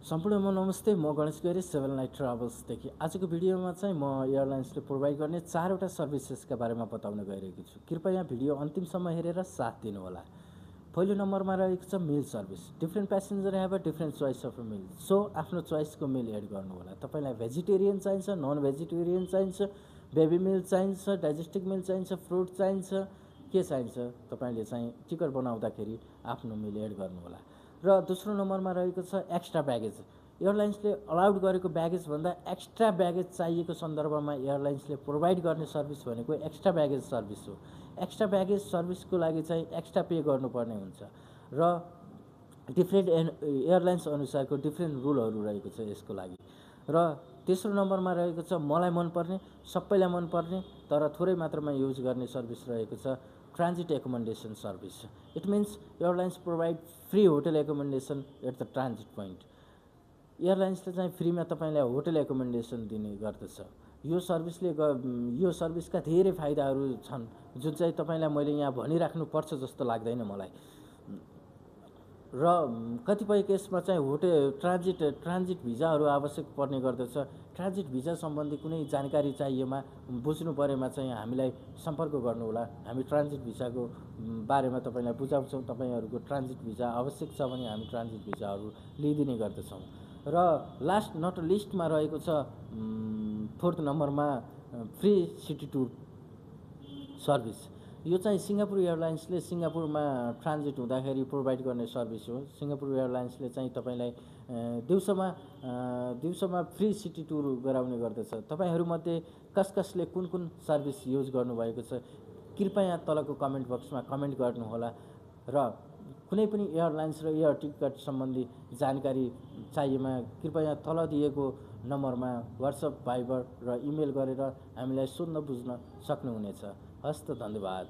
सम्पूर्णमा नमस्ते। म गणेश गैरे 7 नाइट ट्राभल्सदेखि आजको भिडियोमा चाहिँ म एयरलाइन्सले प्रोभाइड गर्ने 4वटा सर्भिसेसका बारेमा बताउन गइरहेको छु। कृपया भिडियो अन्तिमसम्म हेरेर साथ दिनुहोला। पहिलो नम्बरमा रहेको छ meal service. Different passenger have a different choice of a meal, so आफ्नो चोइसको मिल एड गर्नुहोला। तपाईँलाई भेजिटेरियन चाहिन्छ, नन भेजिटेरियन चाहिन्छ, बेबी मिल चाहिन्छ, डाइजेस्टिक मिल चाहिन्छ, फ्रुट चाहिन्छ, के चाहिन्छ तपाईँले चाहिँ टिकट बनाउँदाखेरि आफ्नो मिल एड गर्नुहोला। र दोस्रो नम्बरमा रहेको छ एक्स्ट्रा ब्यागेज। एयरलाइन्सले अलाउड गरेको ब्यागेजभन्दा एक्स्ट्रा ब्यागेज चाहिएको सन्दर्भमा एयरलाइन्सले प्रोभाइड गर्ने सर्भिस भनेको एक्स्ट्रा ब्यागेज सर्भिस हो। एक्स्ट्रा ब्यागेज सर्भिसको लागि चाहिँ एक्स्ट्रा पे गर्नुपर्ने हुन्छ र डिफ्रेन्ट एयरलाइन्स अनुसारको डिफ्रेन्ट रुलहरू रहेको छ यसको लागि। र तेस्रो नम्बरमा रहेको छ मलाई मनपर्ने, सबैलाई मनपर्ने तर थोरै मात्रामा युज गर्ने सर्भिस रहेको छ transit accommodation service. It means airlines provide free hotel accommodation at the transit point. एयरलाइन्सले चाहिँ फ्रीमा तपाईँलाई होटल एकोमोडेसन दिने गर्दछ। यो सर्भिसका धेरै फाइदाहरू छन् जुन चाहिँ तपाईँलाई मैले यहाँ भनिराख्नु पर्छ जस्तो लाग्दैन मलाई। र कतिपय केसमा चाहिँ ट्रान्जिट भिजाहरू आवश्यक पर्ने गर्दछ। ट्रान्जिट भिजा सम्बन्धी कुनै जानकारी चाहिएमा बुझ्नु परेमा चाहिँ हामीलाई सम्पर्क गर्नुहोला। हामी ट्रान्जिट भिजाको बारेमा तपाईँलाई बुझाउँछौँ। तपाईँहरूको ट्रान्जिट भिजा आवश्यक छ भने हामी ट्रान्जिट भिजाहरू लिइदिने गर्दछौँ। र लास्ट नट लिस्टमा रहेको छ फोर्थ नम्बरमा फ्री सिटी टुर सर्भिस। यो चाहिँ सिङ्गापुर एयरलाइन्सले सिङ्गापुरमा ट्रान्जिट हुँदाखेरि प्रोभाइड गर्ने सर्भिस हो। सिङ्गापुर एयरलाइन्सले चाहिँ तपाईँलाई दिउँसोमा फ्री सिटी टुर गराउने गर्दछ। तपाईँहरूमध्ये कसले कुन कुन सर्भिस युज गर्नुभएको छ कृपया तलको कमेन्ट बक्समा कमेन्ट गर्नुहोला। र कुनै पनि एयरलाइन्स र एयर टिकट सम्बन्धी जानकारी चाहिएमा कृपया तल दिएको नम्बरमा वाट्सएप, भाइबर र इमेल गरेर हामीलाई सोध्न बुझ्न सक्नुहुनेछ। हस्त, धन्यवाद।